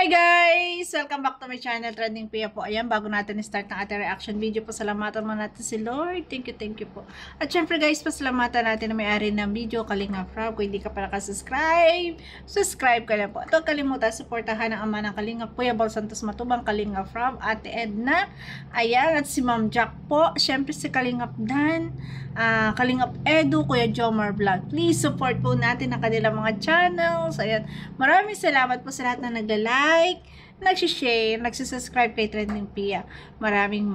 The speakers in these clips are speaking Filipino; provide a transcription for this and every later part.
Hi guys! Welcome back to my channel, Trending Pia po. Ayan, bago natin start ng ating reaction video, pasalamatan muna natin si Lord. Thank you po. At syempre guys, pasalamatan natin na may-ari ng video, Kalinga Prab. Kung hindi ka pa nakasubscribe, subscribe ka na po. At huwag kalimutan, supportahan ang ama ng Kalinga, Kuya Bal Santos Matubang, Kalinga Prab, Ate Edna. Ayan, at si Ma'am Jack po. Syempre si Kalingap Dan, Kalingap Edu, Kuya Jomar Vlog. Please support po natin ang kanilang mga channels. Ayan, maraming salamat po sa lahat na nagla-like, nagsishare, nagsisubscribe kay Trending Pia. Maraming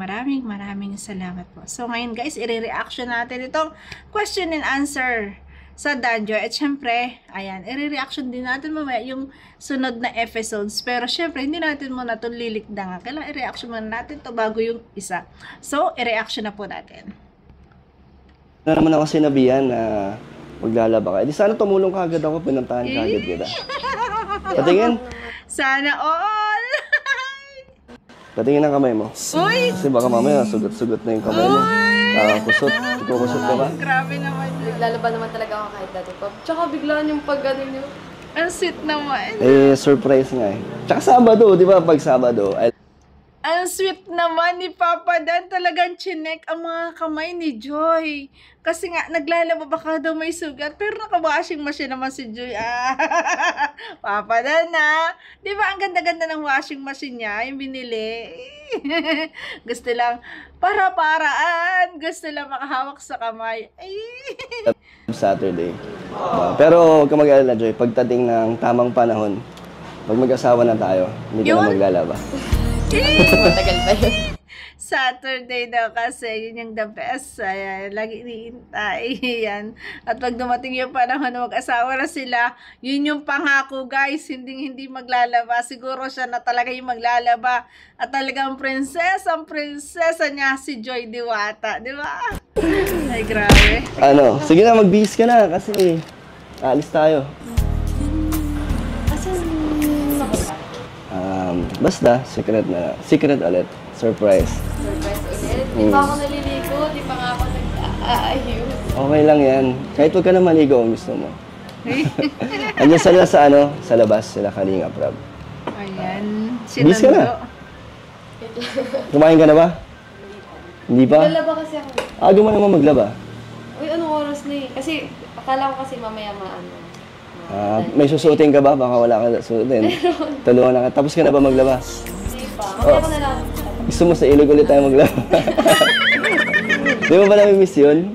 salamat po. So ngayon guys, i-reaction natin itong question and answer sa Danjoy. At syempre, ayan, i-reaction din natin mamaya yung sunod na episodes. Pero syempre, hindi natin muna itong lilikdangan. Kailangan i-reaction muna natin to bago yung isa. So, i-reaction na po natin. Na naman ako sinabihan na maglalaba ka. Di sana tumulong ka agad ako, pinuntahan ka agad kita. Patingin. Sana all! Patingin ang kamay mo. Uy! Kasi baka mamaya sugat-sugat na yung kamay mo. Kusot. Kusot ka ba? Grabe naman yun. Naglalaba naman talaga ako kahit dati pa. Tsaka biglaan yung pag-ano nyo. Ang sweet naman. Surprise nga eh. Tsaka Sabado, di ba? Pag Sabado, Ang sweet naman ni Papa Dan. Talagang chinek ang mga kamay ni Joy. Kasi nga, naglalaba baka daw may sugat. Pero naka-washing machine naman si Joy. Papa Dan Di ba ang ganda-ganda ng washing machine niya? Yung binili. Gusto lang, para-paraan. Gusto lang makahawak sa kamay. Saturday. Pero huwag ka mag-alala, Joy. Pagdating ng tamang panahon, pag mag-asawa na tayo, hindi ka na maglalaba. Matagal pa yun. Saturday daw kasi, yun yung the best. Ayan, lagi iniintay. Yan. At pag dumating yung panahon na mag-asawa na sila, yun yung pangako guys, hindi maglalaba. Siguro siya na talaga yung maglalaba. At talagang prinsesa niya si Joy Diwata. Di ba? Ay, grabe. Sige na, magbihis ka na kasi alis tayo. Basta, secret ulit. Surprise. Surprise ulit. Di pa ako naliligo, di pa nga ako nag-aayos. Okay lang yan. Kahit huwag ka na maligo kung gusto mo. Andiyan sila sa labas, sila Kalinga Prab. Ayan. Bis ka na. Kumain ka na ba? Hindi pa? Naglalaba kasi ako. Aga mo naman maglaba. Uy, anong oras na eh? Kasi, akala ko kasi mamaya maano. May susuotin ka ba? Baka wala ka susuotin. Tulungan na ka. Tapos ka na ba maglaba? Hindi pa. Mamaya ko na lang. Gusto mo sa ilog ulit tayo maglaba? Di mo ba nami-miss yun?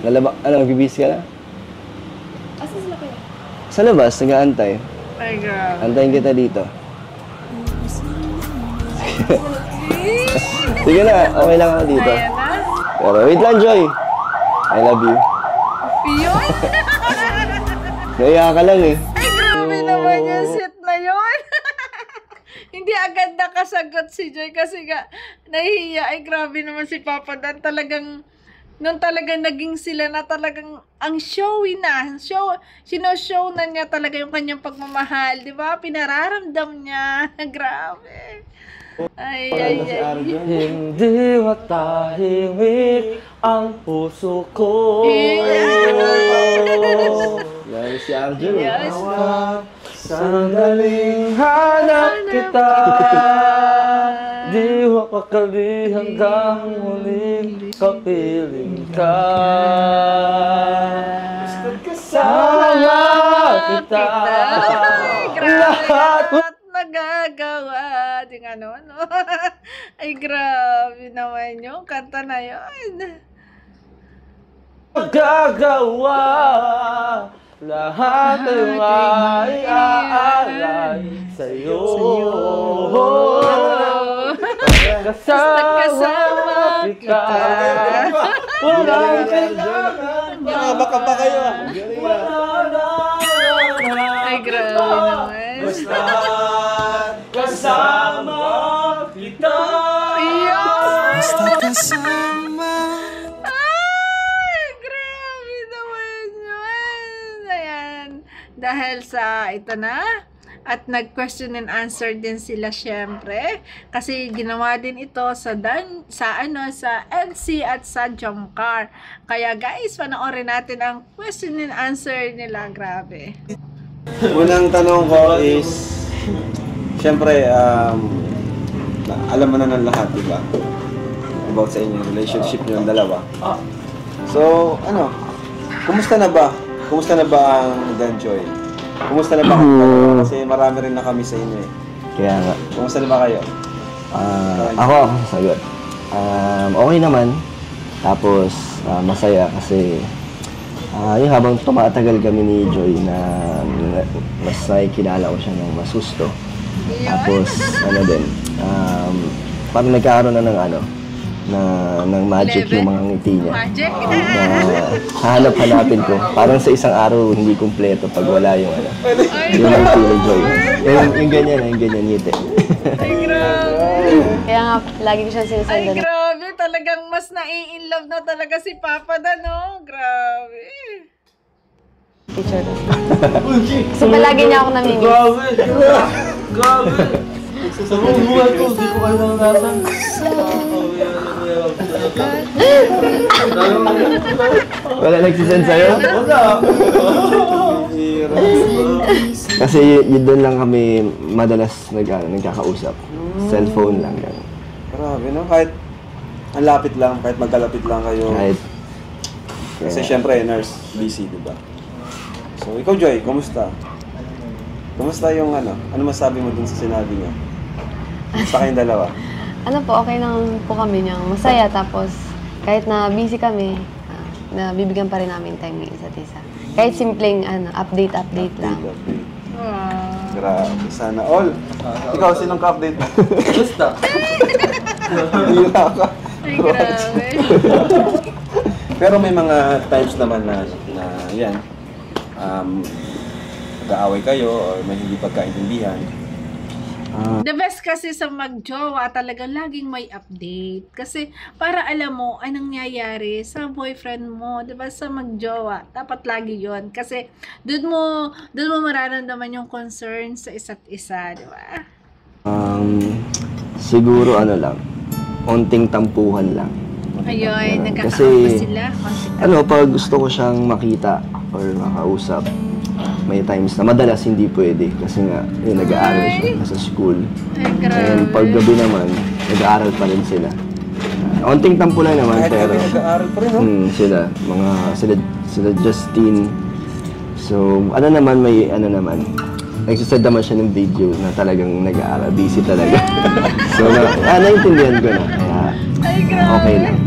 Lalaba, magbibis ka na? Asa sila kaya? Sa labas, nag-aantay. Ay, grabe. Antayin kita dito. Sige na, okay lang ako dito. Ayan na. Pero wait lang, Joy. I love you. Yun. Naiya ka lang eh. Ay, grabe naman yung set na yun. Hindi agad nakasagot si Joy kasi nga nahihiya. Ay, grabe naman si Papa Dan. Nung talagang naging sila na talagang ang showy na. Sino-show na niya talaga yung kanyang pagmamahal. Di ba? Pinararamdam niya. Grabe. Ay. Hindi matahimik ang puso ko. Yan si Arjun. Yes. Sandaling hanap kita, di mapakali hanggang muling kapiling ka. Kasama kita. Lahat nagagawa. Yung ano. Ay, grabe naman yung kanta na yun. Magagawa lahat ay aalay sa'yo. Kasama kita. Walang kailangan. Baka pa kayo. Ay, grabe naman. Basta kasama kita. Basta kasama. Ay, grabe naman yun. Ayan. Dahil sa ito na, at nag-question and answer din sila syempre. Kasi ginawa din ito sa NC at sa Jomcar. Kaya guys, panoorin natin ang question and answer nila. Grabe. Unang tanong ko is, Siyempre, alam mo na ng lahat, di ba? About sa inyong relationship niyo ng dalawa. So, ano, kumusta na ba? Kumusta na ba ang Dan Joy? Kumusta na ba kayo? Kasi marami rin na kami sa inyo eh. Kaya nga. Kumusta na ba kayo? Ako, sagot. Okay naman. Tapos, masaya kasi yung habang tumatagal kami ni Joy na mas nakikilala ko siya ng mas gusto. Tapos, ano din, parang nagkakaroon na ng ng magic yung mga ngiti niya. Magic? Hanap-hanapin ko. Parang sa isang araw hindi kumpleto pag wala yung yung ngiti ni Joy. Yung ganyan ngiti. Ay, grabe. Kaya nga, lagi ko siya Ay, sinasundan. grabe. Talagang mas nai-inlove na talaga si Papa Dan, no? Grabe. Teacher ko. So, palagi niya ako namimiss. Grabe! Sa buong buhay ko, hindi ko kayo naranasan. Wala nagsisend sa'yo? Wala! Kasi yun doon lang kami madalas nagkakausap. Cellphone lang yan. Grabe, no? Kahit ang lapit lang, kahit magkalapit lang kayo. Kahit, Kasi syempre, nurse, busy, di ba? So, ikaw Joy, kumusta? Kumusta yung ano masabi mo dun sa sinabi niya? Kumusta kayong dalawa? Ano po, okay lang po kami niyang masaya. Tapos, kahit na busy kami, nabibigyan pa rin namin time ng isa't isa. Kahit simpleng update lang. Update. Wow. Grabe, sana all. Ikaw, sinong ka-update mo? Basta. Hira ka. Ay, grabe. Pero may mga times naman na yan, nag-aaway kayo or may hindi pagkaintindihan. The best kasi sa magjowa, talagang laging may update. Kasi para alam mo anong nangyayari sa boyfriend mo, 'di ba? Sa magjowa, dapat lagi 'yon. Kasi doon mo mararamdaman yung concern sa isa't isa, 'di ba? siguro lang, onting tampuhan lang. Ayun, Kasi, nagkakaapa sila. pag gusto ko siyang makita or makausap, may times na madalas hindi pwede kasi nga, nag-aaral siya sa school. Ay, grabe. And pag gabi naman, nag-aaral pa rin sila. Onting tampo lang naman, Kahit pero kami nag-aaral pa rin, no? sila Justine. So, naman, nagsasad naman siya ng video na talagang nag-aaral, busy talaga. So, naiintindihan ko na, kaya Ay, grabe. okay lang.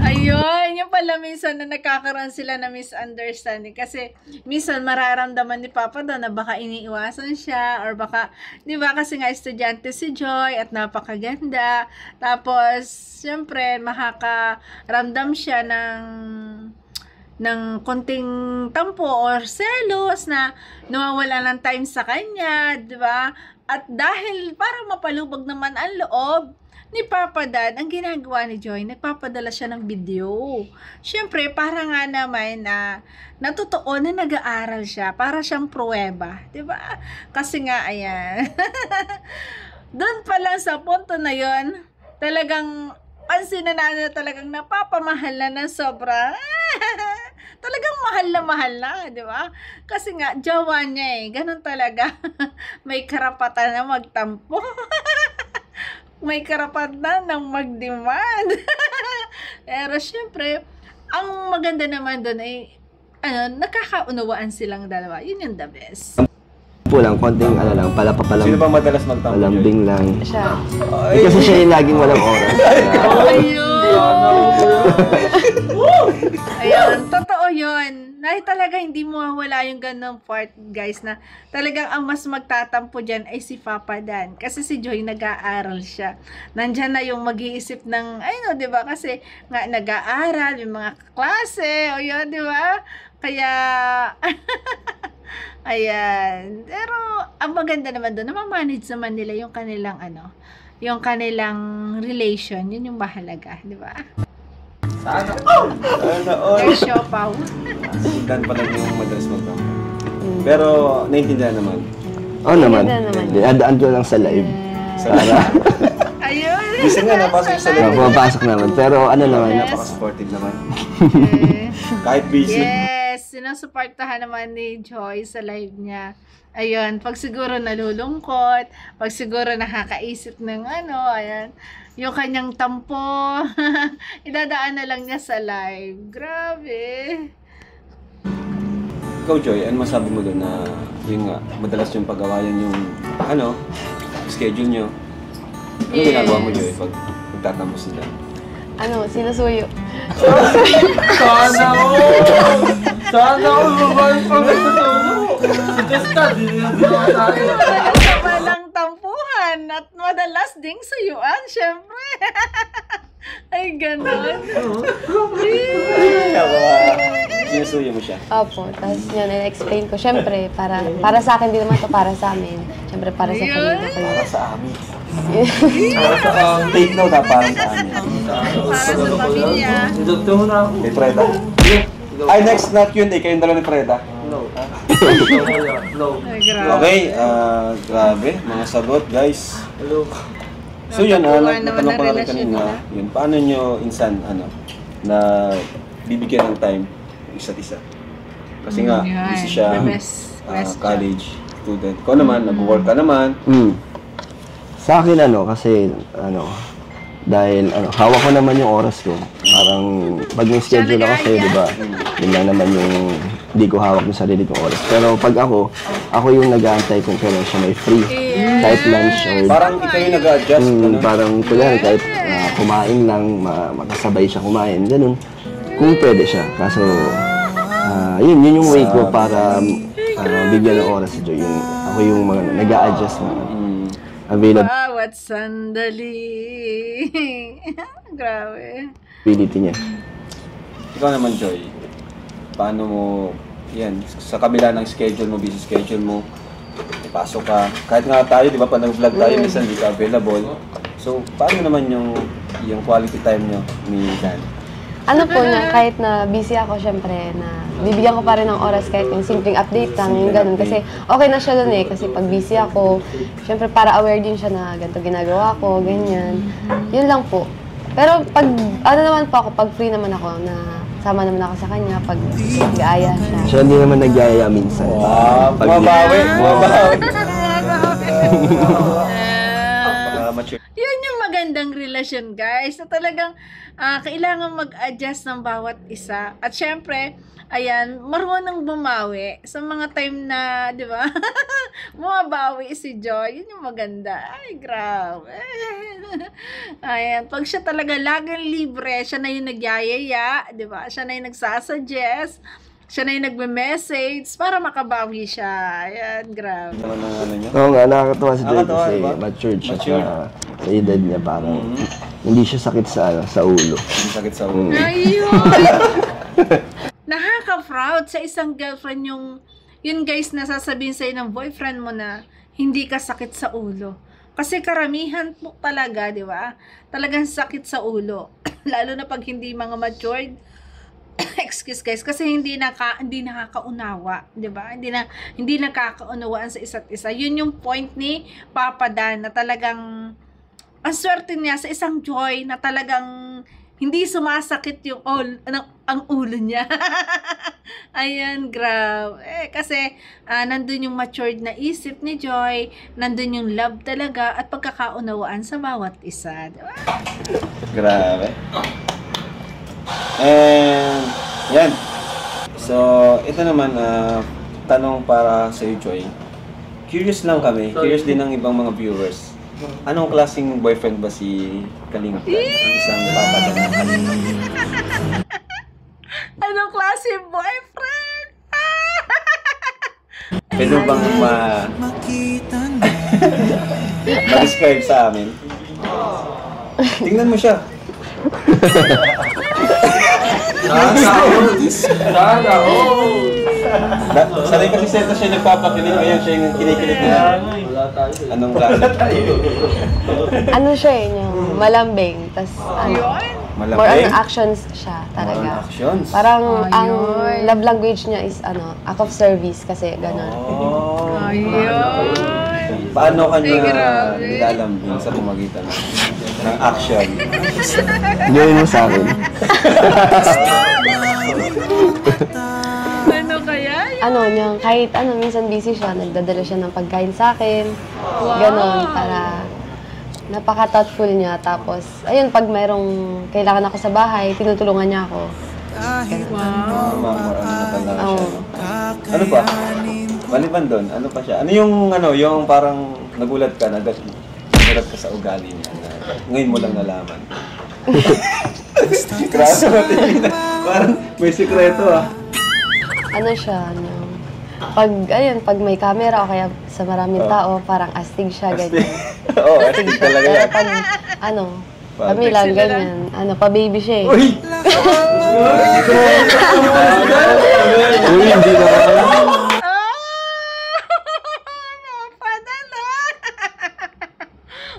Ayun, yung pala minsan na nakakaroon sila na misunderstanding kasi minsan mararamdaman ni Papa daw na baka iniiwasan siya or baka, di ba, kasi nga estudyante si Joy at napakaganda. Tapos, syempre, makakaramdam siya ng konting tampo or selos na nawawala ng time sa kanya, di ba? At dahil para mapalubag naman ang loob ni Papa Dan, ang ginagawa ni Joy, nagpapadala siya ng video. Siyempre, para nga naman na totoo na nag-aaral siya, para siyang pruweba, 'di ba? Kasi nga, ayan. Doon pa lang sa punto na 'yon, talagang pansin na talagang napapamahal na ng sobra. Talagang mahal na, di ba? Kasi nga, jowa niya ganun talaga. May karapatan na magtampo. May karapatan ng mag-demand. Pero syempre, ang maganda naman doon ay nakakaunawaan silang dalawa. Yun yung the best. Po lang, konting Sino bang madalas magtampo, Joy? palambing lang. Siya. Kasi siya yung laging walang oras. Ayun, totoo yun. Dahil talaga hindi mo mawala yung ganong part, guys, na talagang ang mas magtatampo dyan ay si Papa Dan. Kasi si Joy nag-aaral siya. Nandyan na yung mag-iisip ng, di ba? Kasi nga nag-aaral, yung mga klase, o yun, di ba? Kaya, ayan. Pero, ang maganda naman doon, namamanage naman nila yung kanilang, yung kanilang relation. Yun yung mahalaga, di ba? Sana all. There's your power. Si Dan pala yung madalas magtampo. Pero, naiintindihan naman. Oo naman. Ganda naman. Dinadaan ko lang sa live. Para, Ayun. Gusto nga, napasok sa live. pumapasok naman. Pero naman, Napaka-supportive naman. Okay. Kahit busy. Yes, sinusuportahan naman ni Joy sa live niya. Ayun, pag siguro nalulungkot, pag siguro nakakaisip ng ano, ayan, yung kanyang tampo, idadaan na lang niya sa live. Grabe. Ikaw, Joy, ano masabi mo doon na yun nga, madalas yung pag-awayan yung ano, schedule nyo? Ano ginagawa mo, Joy, pag nagtatampo sila? Ano, sinusuyo. Sana all! Sana all! Babae pa nagtuturo! Si Testa, di rin tayo. Madalas na palang tampuhan at madalas ding suyuan, syempre. Ay, ganun. Sinusuyo mo siya. Opo, tapos yun, i-explain ko. Siyempre, para sa akin, di naman to para sa amin. Siyempre, para sa pamilya ko. Para sa amin. Take note ha, para sa amin. Para sa pamilya. Indokto mo na ako. Kay Freda. Ay, next na Q&A, kayong dala ni Freda. No. No. Ay, grabe. Okay, grabe, mga sagot, guys. Hello. So yun, Natagpuan naman natanong ang ko na rin relasyon kanina, nila. yun, paano nyo insan, na bibigyan ng time yung isa't isa? Kasi nga, Yan, busy siya, the best question. college student. Ko naman, nag-work ka naman. Sa akin kasi dahil hawak ko naman yung oras ko. Parang pag yung schedule ako kasi, di ba? Yun lang naman yung hindi ko hawak yung sarili kong oras. Pero pag ako yung nag-aantay kung kailan siya may free. Kahit lunch or Parang ikaw yung nag-adjust. ano? parang kunyari kahit kumain lang, makasabay siya kumain, ganun. Kung pwede siya. Kaso, yun yung way ko para bigyan ng oras si Joy. Ako yung mga nag-a-adjust na availability Bawat sandali. Grabe. niya. Ikaw naman, Joy. Paano mo, yan, sa kabila ng schedule mo, busy schedule mo, pasok ka. Kahit nga tayo, di ba, pag nag-vlog tayo, minsan hindi ka available. So, paano naman yung quality time nyo ni Dan? Ano po na, kahit na busy ako, syempre, na bibigyan ko pa rin ng oras kahit yung simpleng update lang, yung ganun. Kasi okay na siya dun kasi pag busy ako, syempre para aware din siya na ganito ginagawa ko, ganyan. Yun lang po. Pero pag, naman po ako, pag free naman ako, na sama naman ako sa kanya, pag nag-aaya siya. Siya hindi naman nag-yaya minsan. Bumabawi. Mature. Yun yung magandang relasyon, guys. Na talagang kailangan mag-adjust ng bawat isa. At syempre, ayan, marunong bumawi sa mga time na, di ba? Bumabawi si Joy. Yun yung maganda. Ay, grabe. Ayan, pag siya talaga laging libre, siya na yung nagyayaya, di ba? Siya na yung nagsasuggest. Siya na yung nagme-message para makabawi siya. Ayan, grabe. Naman ang ano nyo? Oo nga, nakakatuwa si Joy Nakakatuwa, kasi diba? matured siya Matured. sa edad niya. Parang hindi siya sakit sa ulo. Hindi sakit sa ulo. Ayun! Nakaka-proud sa isang girlfriend yun guys, nasasabihin sa'yo ng boyfriend mo na hindi ka sakit sa ulo. Kasi karamihan po talaga, di ba? Talagang sakit sa ulo. Lalo na pag hindi mga matured. Excuse guys, kasi hindi nakakaunawa, 'di ba? Hindi nakakaunawaan sa isa't isa. Yun yung point ni Papa Dan na talagang ang swerte niya sa isang Joy na talagang hindi sumasakit yung ang ulo niya. Ayan, grabe. Kasi nandun yung matured na isip ni Joy, nandun yung love talaga at pagkakaunawaan sa bawat isa, 'di ba? Grabe. And, yan. So, ito naman, tanong para sa iyo, Joy. Curious lang kami, curious din ng ibang mga viewers. Anong klaseng boyfriend ba si Kalinga Fran? Ang isang papadala ng Kalinga. Anong klase boyfriend? Pwede bang ma-describe sa amin? Tingnan mo siya. Sana all! Sanay kasi siya nagpapakilig, ngayon siya yung kinikilig niya. Wala tayo. Anong klase? Ano siya yung malambing, tas more on Malambing? actions siya More on talaga. actions? Parang ang Ayun. love language niya is act of service kasi gano'n. Oh. Ayun. Paano Ay, kanya grabe. nilalambing sa pamagitan ng action? Gawin mo sa akin. Ano kahit minsan busy siya, nagdadala siya ng pagkain sa akin. Ganon, para napaka-thoughtful niya. Tapos, ayun, pag mayroong kailangan ako sa bahay, tinutulungan niya ako. Ano pa? Maliban doon, ano pa siya? Ano yung parang nagulat ka ka sa ugali niya na ngayon mo lang nalaman? Grabe natin. Parang may sikreto Ano siya, pag may camera o kaya sa maraming tao, parang astig siya, ganyan. Oo, astig talaga yan. Pag, kami lang, ganyan. Pa-baby siya eh. Uy, hindi naman.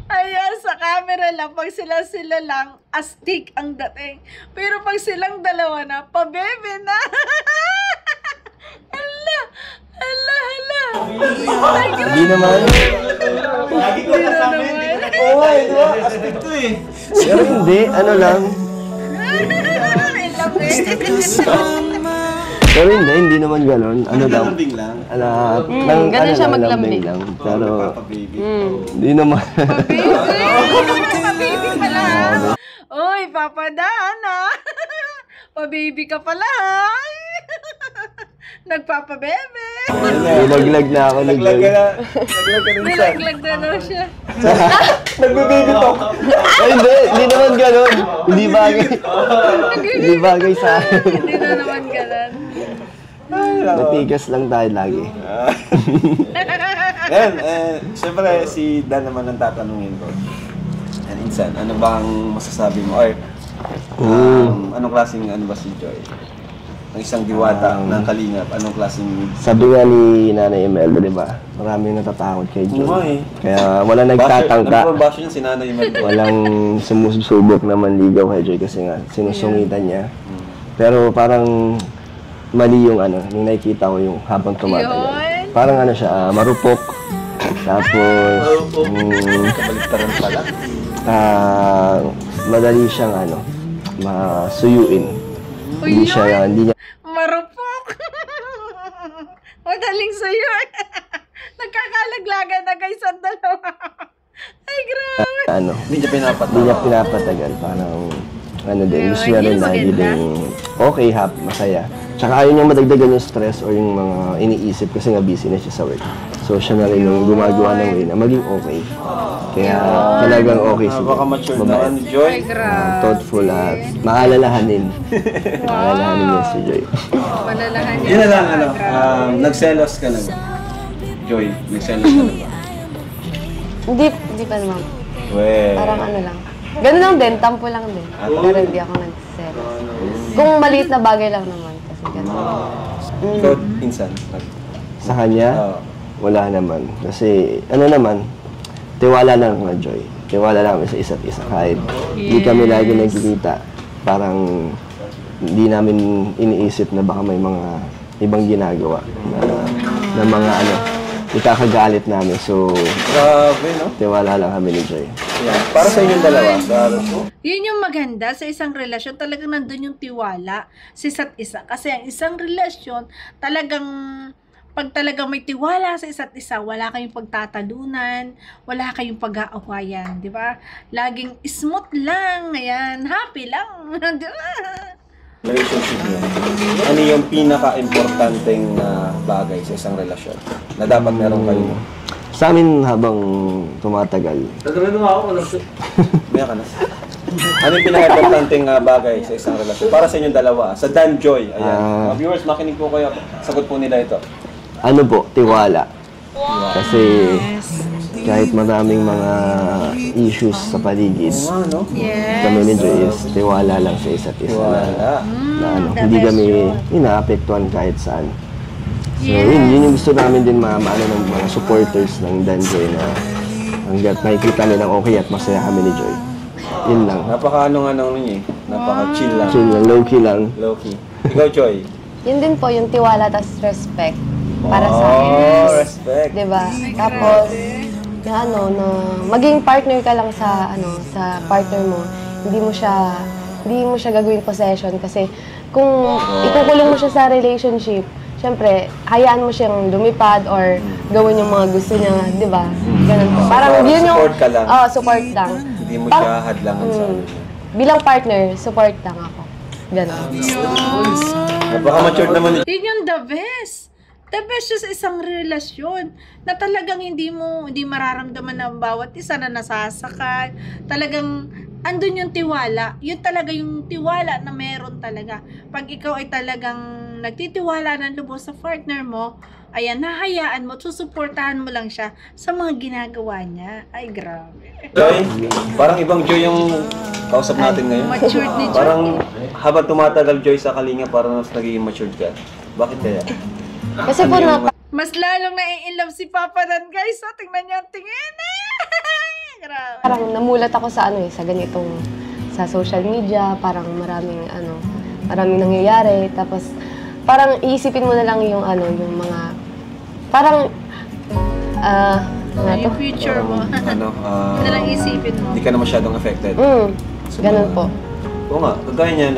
Ayan, sa camera lang, pag sila lang, astig ang dating. Pero pag silang dalawa na, pabebe na. Hala. Hindi naman. Lagi ko nasabi. Oo, di ba? Astig to eh. Pero hindi, ano lang. Pero hindi naman gano'n. Ano lang. Lambing lang. Ganun siya maglambing. lang. Pero, Papa-baby. hindi naman. Pababy pala. Uy, papadana. Pababy ka pala. Nagpapabebe. Nilaglag na ako. Naglag ka na rin siya. Nilaglag na daw siya. Nagbe-baby talk. Ay, hindi naman gano'n. Hindi bagay sa akin. Hindi na naman galan. Matigas lang tayo lagi. Ngayon, siyempre si Dan naman ang tatanungin ko. And Insan, ano bang masasabi mo? Or, anong klaseng ba si Joy? Ang isang diwata ng Kalingap, anong klaseng... Sabi nga ni Nanay Imelda, di ba? Maraming natatakot kay Joy. Oo eh. Kaya wala nagtatangka. Number one basher niya si Nanay Imelda. Walang sumusubok na manligaw kay Joy kasi nga sinusungitan niya. Pero parang mali yung yung nakikita ko yung habang tumatagal. Parang siya, marupok. Tapos, Kabaliktaran pala. madali siyang masuyuin. Hindi niya Marupok. Madaling sa'yo. Nagkakalaglagan na guys ang dalawa. Ay, grabe. Hindi niya Hindi niya pinapatagal. Parang, gusto niya rin lagi din okay, masaya. Tsaka ayaw niya madagdagan yung stress or yung mga iniisip kasi nga busy na siya sa work. So, siya na rin yung gumagawa ng way na maging okay. Kaya talagang okay si Baka mature na babae. Joy. Thoughtful at maalalahanin. Maalalahanin niya si Joy. Malalahan niya. Yun na lang, nagselos ka na ba? Joy, nagselos ka na ba? Hindi pa naman. Parang lang. Ganun lang din, tampo lang din. Pero hindi ako nag-sell. Kung maliit na bagay lang naman. Kasi ganun. Ikaw, Insan. sa kanya, wala naman. Kasi, tiwala lang na Joy. Tiwala lang sa isa't isa. Kahit hindi kami lagi nagkikita, parang hindi namin iniisip na baka may mga ibang ginagawa na mga ikakagalit namin. So, Grabe, no? tiwala lang kami ni Joy. Yeah. Para sa inyong dalawa, Yun yung maganda sa isang relasyon. Talagang nandun yung tiwala sa isa't isa. Kasi ang isang relasyon, pag talagang may tiwala sa isa't isa, wala kayong pagtatalunan, wala kayong pag-aawayan, di ba? Laging smooth lang, ayan, happy lang, di ba? relationship niyo, ano yung pinaka-importanteng bagay sa isang relasyon na dapat meron kayo? Sa amin habang tumatagal, Maya ka na. Ano yung pinaka-importanteng bagay sa isang relasyon? Para sa inyong dalawa, sa Dan Joy, ayan. Mga viewers, makinig po kayo. Sagot po nila ito. tiwala. Kasi kahit maraming mga issues sa paligid, kami ni Joy is tiwala lang sa isa't isa. Hindi kami inaapektuhan kahit saan. So, yun yung gusto namin din ng mga supporters ng Dan Joy na hanggat nakikita nilang okay at masaya kami ni Joy. Yun lang. Napaka-chill lang. Chill lang, low-key lang. Low-key. Ikaw, Joy? Yun din po, yung tiwala tas respect para sa akin. Respect. Diba? Tapos, na maging partner ka lang sa partner mo. Hindi mo siya gagawin possession kasi kung ikukulong mo siya sa relationship, syempre, hayaan mo siyang lumipad or gawin yung mga gusto niya, di ba? Ganun po. Parang yun yung... Support ka lang. Oo, support lang. Hindi mo siya hadlangan sa ano. Bilang partner, support lang ako. Ganun. Napaka-matured naman Yun yung the best. The best yung sa isang relasyon na talagang hindi mararamdaman ng bawat isa na nasasakal. Talagang andun yung tiwala. Yun talaga yung tiwala na meron talaga. Pag ikaw ay talagang nagtitiwala ng lubos sa partner mo, ayan, nahayaan mo, susuportahan mo lang siya sa mga ginagawa niya. Ay, grabe. Joy, parang ibang Joy yung kausap natin ngayon. Matured ni Joy. Parang habang tumatagal Joy sa kalinga, parang mas nagiging matured ka. Bakit kaya? Kasi po Mas lalong nai-inlove si Papa Dan, guys. So, tingnan niyo ang tingin. Grabe. parang namulat ako sa sa ganitong, sa social media, parang maraming nangyayari. Tapos, parang iisipin mo na lang yung yung mga, parang, Yung future mo. Ano lang isipin mo. Hindi ka na masyadong affected. Ganun po. Oo nga, kagaya niyan,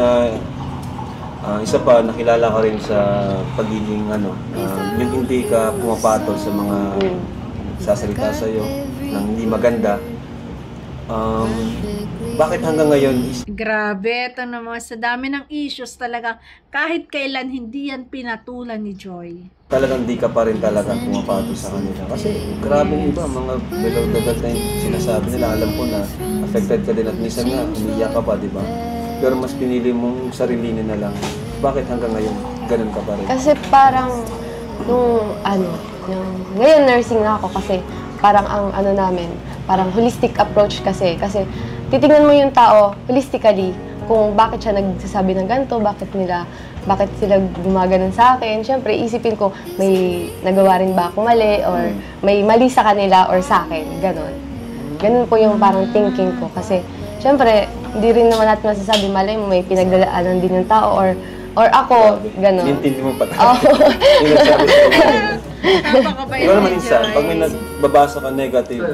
isa pa, nakilala ka rin sa pagiging yung hindi ka pumapatol sa mga sasalita sa'yo ng hindi maganda. Bakit hanggang ngayon Grabe, ito naman sa dami ng issues talaga. Kahit kailan hindi yan pinatulan ni Joy. talagang di ka pa rin talaga pumapatol sa kanila? Kasi grabe yung iba, mga below-level na yung sinasabi nila. Alam ko na affected ka din at minsan nga, umiiyak ka pa, di ba? Pero mas pinili mong sarilinin na lang. Bakit hanggang ngayon, ganun ka pa rin? Kasi parang, ngayon nursing na ako kasi parang ang namin, parang holistic approach kasi titingnan mo yung tao holistically kung bakit siya nagsasabi ng ganito, bakit sila gumaganon sa akin. Siyempre, isipin ko, may nagawa rin ba ako mali or may mali sa kanila or sa akin, ganon. Ganon po yung parang thinking ko kasi siyempre, hindi rin naman natin masasabi, malay mo, may pinagdadaanan din yung tao or ako, gano'n. Intindi mo pa tayo. Oo. Yung nagsabi sa'yo. Napakabait Ikaw naman ni insan, Joy. pag may nagbabasa ka negative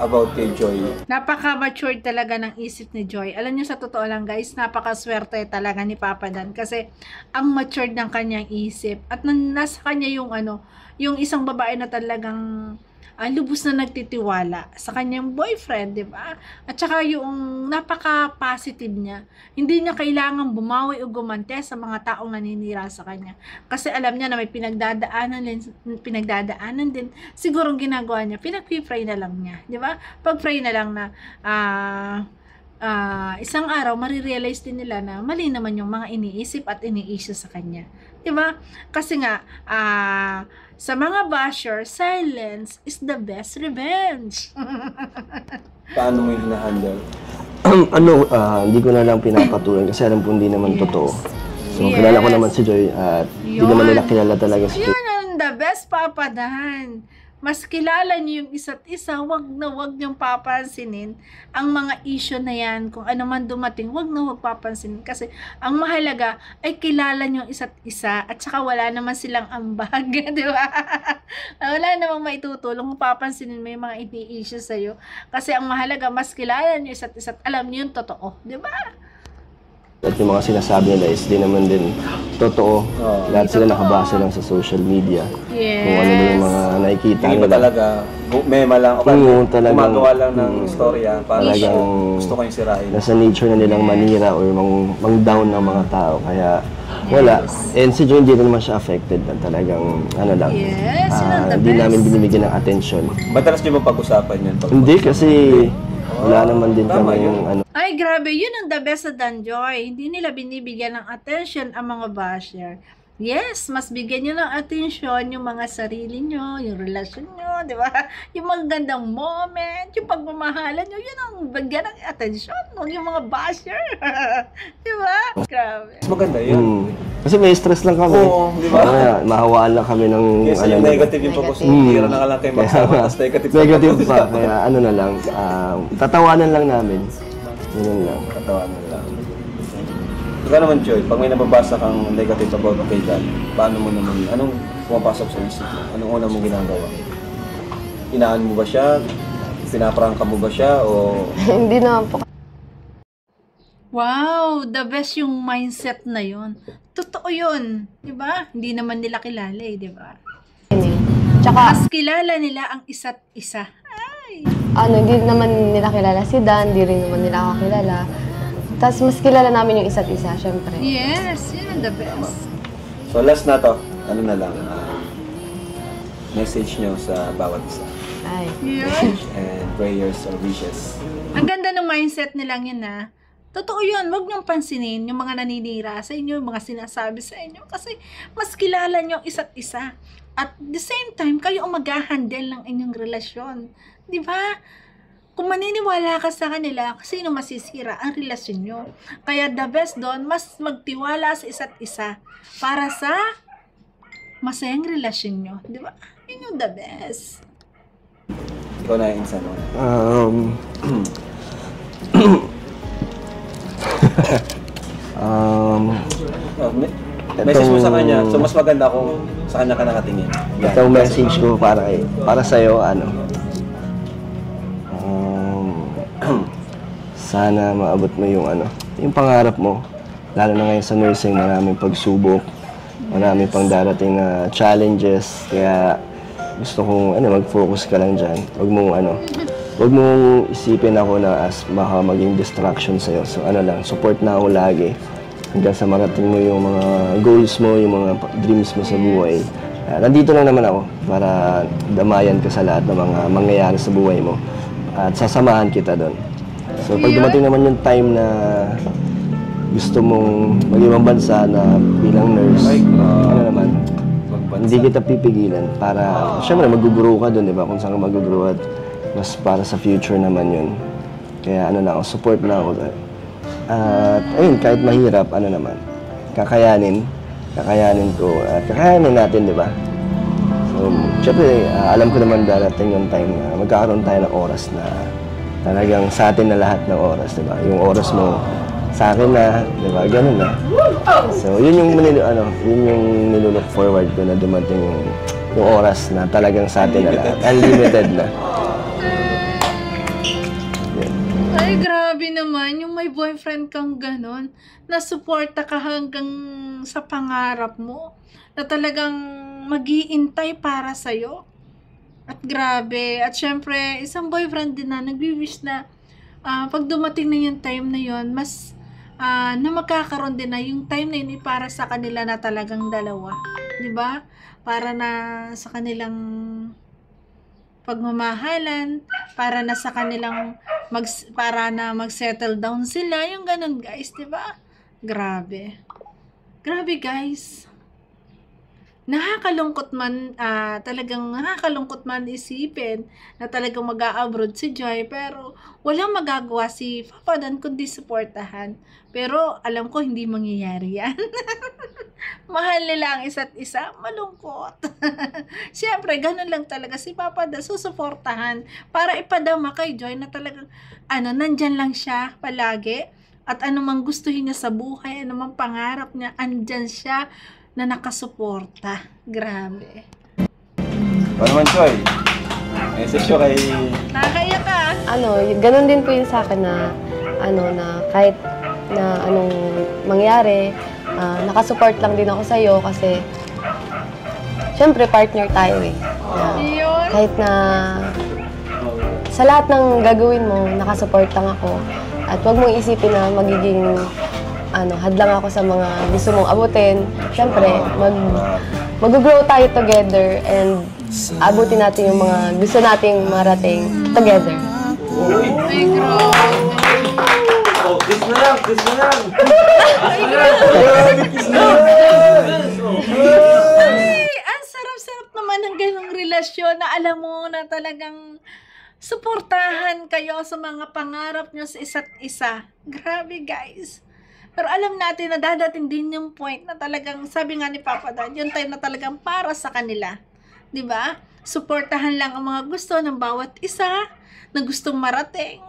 about kay Joy, Napaka-matured talaga ng isip ni Joy. Alam niyo, sa totoo lang guys, napaka-swerte talaga ni Papa Dan kasi ang matured ng kanyang isip at nasa kanya yung yung isang babae na talagang lubos na nagtitiwala sa kanyang boyfriend, di ba? At saka yung napaka-positive niya. Hindi niya kailangan bumawi o gumante sa mga taong naninira sa kanya. Kasi alam niya na may pinagdadaanan din. Siguro ginagawa niya, pinag-pray na lang niya, di ba? Pag-pray na lang na isang araw, marirealize din nila na mali naman yung mga iniisip at iniisip sa kanya. Diba? Kasi nga, sa mga basher, silence is the best revenge. paano mo yung hinahandle? Hindi ko na lang pinapatulan kasi alam ko hindi naman totoo. So, Yes. kilala ko naman si Joy at hindi naman nila kilala talaga si Joy. Yun ang the best, Papa Dan. Mas kilala niyo yung isa't isa, wag niyong papansinin ang mga issue na yan. Kung ano man dumating, wag papansinin. Kasi ang mahalaga ay kilala niyo yung isa't isa at saka wala naman silang ambag, di ba? Wala namang maitutulong kung papansinin mo yung mga ini-issue sa'yo. Kasi ang mahalaga, mas kilala niyo isa't isa at alam niyo yung totoo, di ba? At yung mga sinasabi nila is di naman din totoo. Lahat sila nakabasa lang sa social media. Yes. Kung ano yung mga nakikita Hindi ba nila. talaga, mema lang o Oo, talagang- gumagawa lang ng istorya para Talagang- gusto ko yung sirain. Nasa nature na nilang manira or mang-down ng mga tao. Kaya wala. And si Joy hindi rin naman siya affected na talagang lang. Yes, yun ang the Hindi best. namin binibigyan ng attention. Madalas nyo ba pag-usapan yan? Hindi kasi wala naman din tama kami yun. yung Ay, grabe. Yun ang the best sa Danjoy. Hindi nila binibigyan ng attention ang mga basher. Yes, mas bigyan nyo ng attention yung mga sarili nyo, yung relasyon nyo, di ba? Yung magandang moment, yung pagmamahalan nyo, yun ang bigyan ng attention. Huwag yung mga basher. Di ba? Grabe. Mas maganda yun. Kasi may stress lang kami. Oo, di ba? Kaya mahawaan lang kami ng Kasi yung negative yung focus mo, tira na ka lang kayo magsama, tapos negative Negative pa. Kaya na lang, tatawanan lang namin. Yun lang. Katawanan lang. Ikaw naman, Joy, pag may nababasa kang negative about kay Dan, paano mo naman, anong pumapasok sa isip mo? Anong una mong ginagawa? Inaan mo ba siya? Pinaprangka mo ba siya? O Hindi naman po. Wow, the best yung mindset na yon. Totoo yun, di ba? Hindi naman nila kilala eh, di ba? Tsaka, Mas kilala nila ang isa't isa. Ay, hindi naman nila kilala si Dan, di rin naman nila ako kilala. Tapos mas kilala namin yung isa't isa, syempre. yes, yun ang the best. So last na to, ano na lang, message nyo sa bawat isa. Ay. Yun. And prayers or wishes. Ang ganda ng mindset nilang yun na, totoo yun, wag niyong pansinin yung mga naninira sa inyo, yung mga sinasabi sa inyo, kasi mas kilala niyo ang isa't isa. At the same time, kayo ang mag-handle ng inyong relasyon. Di ba? Kung maniniwala ka sa kanila, sino masisira ang relasyon nyo? Kaya the best doon, mas magtiwala sa isa't isa para sa masayang relasyon nyo. Di ba? Yun yung the best. Ikaw na yung insan mo. Message mo sa kanya, so mas maganda kung sa kanya ka nakatingin. Yan. Itong message ko para sa'yo, sana maabot mo yung pangarap mo. Lalo na ngayon sa nursing, maraming pagsubok, maraming pang darating na challenges. Kaya gusto kong mag-focus ka lang dyan. Huwag mong isipin ako na as baka maging distraction sa'yo. So support na ako lagi. Hanggang sa marating mo yung mga goals mo, yung mga dreams mo sa buhay. Nandito lang naman ako para damayan ka sa lahat ng mga mangyayari sa buhay mo. At sasamahan kita doon. So pag dumating naman yung time na gusto mong mag-ibang bansa na bilang nurse, hindi kita pipigilan para, syempre mag-grow ka doon, di ba? Kung saan ka mag-grow at mas para sa future naman yun. Kaya support na ako doon. At ayun, kahit mahirap, kakayanin ko at kakayanin natin, di ba? So, syempre, alam ko naman darating yung time na magkakaroon tayo ng oras na talagang sa atin na lahat ng oras, di ba? Yung oras mo sa akin na, di ba? Ganun na. So, yun yung nilook forward ko na dumating yung oras na talagang sa atin na lahat. Unlimited na. Ay, grabe naman. Yung may boyfriend kang ganon, nasuporta ka hanggang sa pangarap mo, na talagang mag-iintay para sa'yo. At grabe. At syempre, isang boyfriend din na nagwi-wish na pag dumating na yung time na yun, mas na magkakaroon din na yung time na yun para sa kanila na talagang dalawa. Diba? Para na sa kanilang pagmamahalan, para na sa kanilang para na mag-settle down sila, yung ganun guys, 'di ba? Grabe. Grabe guys. Nakakalungkot man, talagang nakakalungkot man isipin na talagang mag-a-abroad si Joy, pero walang magagawa si Papa Dan kundi suportahan. Pero alam ko hindi mangyayari yan. Mahal nila ang isa't isa, malungkot. Siyempre, ganun lang talaga si Papa Dan, susuportahan para ipadama kay Joy na talagang nandyan lang siya palagi. At anumang gustuhin niya sa buhay, anumang pangarap niya, andyan siya na nakasuporta. Grabe. Paano man, Choy? Message ko kay... Nakakaiyak ka. Ganun din po yun sa akin na, na kahit na anong mangyari, nakasupport lang din ako sa'yo kasi, syempre, partner tayo eh. Yun. Kahit na sa lahat ng gagawin mo, nakasupport lang ako. At huwag mong isipin na magiging hadlang ako sa mga gusto mong abutin. Siyempre, mag-grow tayo together and abutin natin yung mga gusto nating marating together. Ay, grabe. Oh, kiss na lang! Kiss na lang! Ay, ang sarap-sarap naman ng ganong relasyon na alam mo na talagang suportahan kayo sa mga pangarap nyo sa isa't isa. Grabe, guys. Pero alam natin na dadating din yung point na talagang, sabi nga ni Papa Dan, yung time na talagang para sa kanila. 'Di ba? Suportahan lang ang mga gusto ng bawat isa na gustong marating.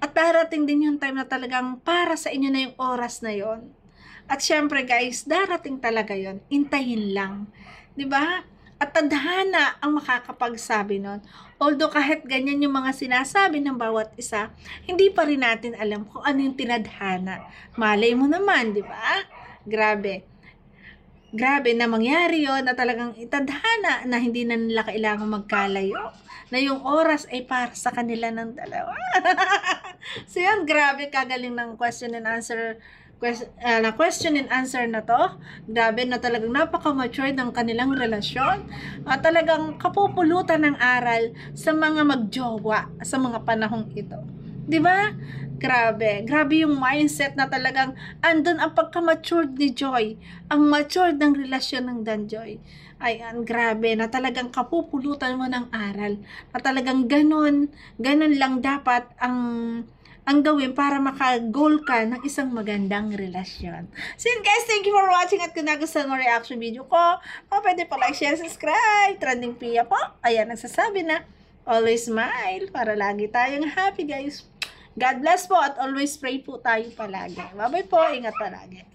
At darating din yung time na talagang para sa inyo na yung oras na yon. At syempre guys, darating talaga yon. Intayin lang. 'Di ba? At tadhana ang makakapagsabi nun. Although kahit ganyan yung mga sinasabi ng bawat isa, hindi pa rin natin alam kung ano yung tinadhana. Malay mo naman, di ba? Grabe. Grabe na mangyari yon na talagang itadhana na hindi na nila kailangan magkalayo. Na yung oras ay para sa kanila ng dalawa. So yan, grabe kagaling ng question and answer na to. Grabe na talagang napaka-mature ng kanilang relasyon. Talagang kapupulutan ng aral sa mga magjowa sa mga panahong ito. 'Di ba? Grabe yung mindset na talagang andun ang pagka-matured ni Joy. Ang matured ng relasyon ng Danjoy. Ayan, grabe na talagang kapupulutan mo ng aral. Na talagang ganun lang dapat ang gawin para maka-goal ka ng isang magandang relasyon. So yun guys, thank you for watching at kung nagustuhan mo reaction video ko, pwede pa like, share, subscribe. Trending Pia po. Ayan, nagsasabi na, always smile para lagi tayong happy guys. God bless po at always pray po tayo palagi. Bye-bye po, ingat palagi.